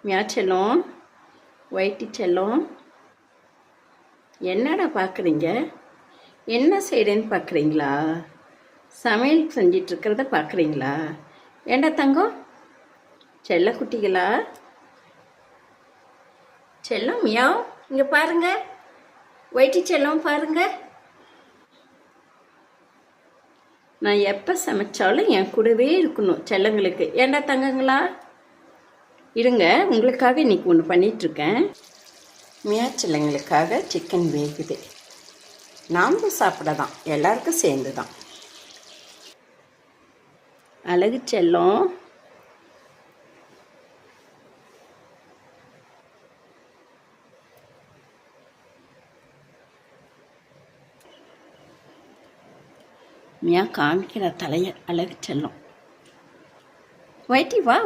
மியா செல்லம், ஒயிட்டி செல்லம், என்னடா பார்க்குறீங்க? என்ன செய்கிறேன்னு பார்க்குறீங்களா? சமையல் செஞ்சிட்ருக்கிறத பார்க்குறீங்களா? ஏண்டா தங்கம், செல்ல குட்டிகளா? செல்லம் மியாவ், இங்கே பாருங்க. ஒயிட்டி செல்லம் பாருங்க. நான் எப்போ சமைச்சாலும் என் கூடவே இருக்கணும் செல்லங்களுக்கு. ஏண்டா தங்கங்களா? இருங்க, உங்களுக்காக இன்னைக்கு ஒன்று பண்ணிகிட்ருக்கேன். மியா செல்லங்களுக்காக சிக்கன் வேகுது. நாமளும் சாப்பிட தான், எல்லாருக்கும் சேர்ந்து தான். அழகு செல்லம், மியா காமிக்கிற தலைய. அழகு செல்லம், ஒயிட்டி வா.